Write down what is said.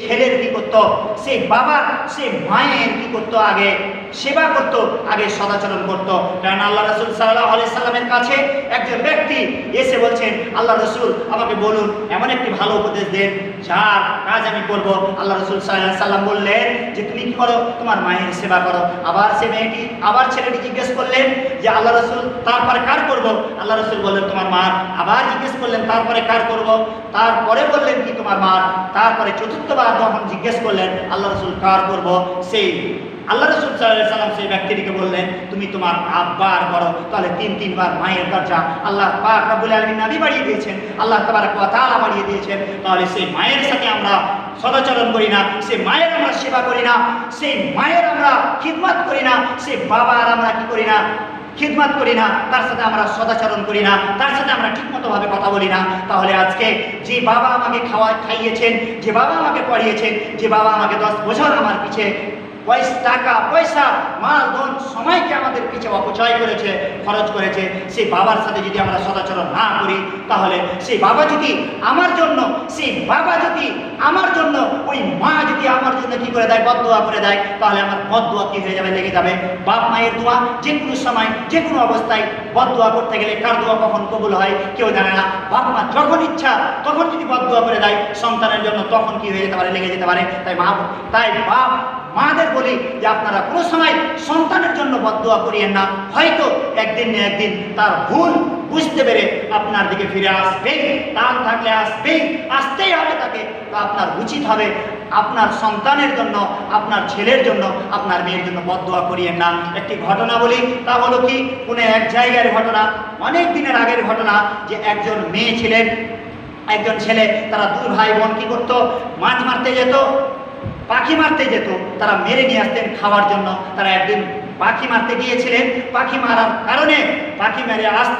ছেলের কি করতো, সেই বাবার সেই মায়ের কি করতো, আগে সেবা করতো, আগে সদাচরণ করতো। কারণ আল্লাহ রাসূল সাল্লাল্লাহু আলাইহি সাল্লামের কাছে একজন ব্যক্তি এসে বলছেন, আল্লাহ রাসূল আমাকে বলুন, এমন একটি ভালো উপদেশ দেন যার কাজ আমি করব। আল্লাহ রাসূল সাল্লাল্লাহু আলাইহি সাল্লাম বললেন যে তুমি কি করো, তোমার মায়ের সেবা করো। আবার সে মেয়েটি, আবার ছেলেটি জিজ্ঞেস করলেন যে আল্লাহ রাসূল তারপরে কার করব? আল্লাহ রাসূল বললেন তোমার মা। আবার জিজ্ঞেস করলেন তারপরে কার করব? তারপরে বললেন কি তোমার মা। তারপরে চতুর্থবার যখন জিজ্ঞেস করলেন আল্লাহ রাসূল কার করব, সেই আল্লাহ রাসূল সাল্লাল্লাহু আলাইহি সাল্লাম সেই ব্যক্তিটিকে বললেন তুমি তোমার আব্বার করো। তাহলে তিনবার মায়ের দরজা আল্লাহ পাক রব্বুল আলামিন নবী বাড়িয়ে দিয়েছেন, আল্লাহ তাবারক ওয়া তাআলা বাড়িয়ে দিয়েছেন। তাহলে সেই মায়ের সাথে আমরা সদাচরণ করি না, সেই মায়ের আমরা সেবা করি না, সেই মায়ের আমরা খিদমত করি না, সেই বাবার আমরা কি করি না, খিদমত করি না, তার সাথে আমরা সদাচরণ করি না, তার সাথে আমরা ঠিকমতো ভাবে কথা বলি না। তাহলে আজকে যে বাবা আমাকে খাইয়েছেন, যে বাবা আমাকে পড়িয়েছেন, যে বাবা আমাকে 10 বছর আমার পিছে টাকা পয়সা মাল ধন সময়কে আমাদের পিছে অপচয় করেছে, খরচ করেছে, সেই বাবার সাথে যদি আমরা সদাচরণ না করি, তাহলে সেই বাবা যদি আমার জন্য, সেই বাবা যদি আমার জন্য, ওই মা যদি আমার জন্য কি করে দেয়, বদদোয়া করে দেয়, তাহলে আমার বদদোয়া কি হয়ে যাবে, লেগে যাবে। বাপ মায়ের দোয়া যে কোনো সময় যে কোনো অবস্থায় বদদোয়া করতে গেলে কার দোয়া কখন কবুল হয় কেউ জানে না। বাপ মা যখন ইচ্ছা তখন যদি বদদোয়া করে দেয় সন্তানের জন্য, তখন কি হয়ে যেতে পারে, লেগে যেতে পারে। তাই বাপ মাদের বলি যে আপনারা কোনো সময় সন্তানের জন্য বদদোয়া করিয়েন না। হয়তো একদিন না একদিন তার ভুল বুঝতে পেরে আপনার দিকে ফিরে আসবে, টান থাকলে আসবে, আসতেই হবে তাকে। তো আপনার উচিত হবে আপনার সন্তানের জন্য, আপনার ছেলের জন্য, আপনার মেয়ের জন্য বদদোয়া করিয়েন না। একটি ঘটনা বলি, তা হলো কি, কোনো এক জায়গার ঘটনা, অনেক দিনের আগের ঘটনা, যে একজন মেয়ে ছিলেন, একজন ছেলে, তারা 2 ভাই বোন কি করতো, মাছ মারতে যেত, পাখি মারতে যেত, তারা মেরে নিয়ে আসতেন খাওয়ার জন্য। তারা একদিন পাখি মারতে গিয়েছিলেন, পাখি মারার কারণে পাখি মেরে আসতে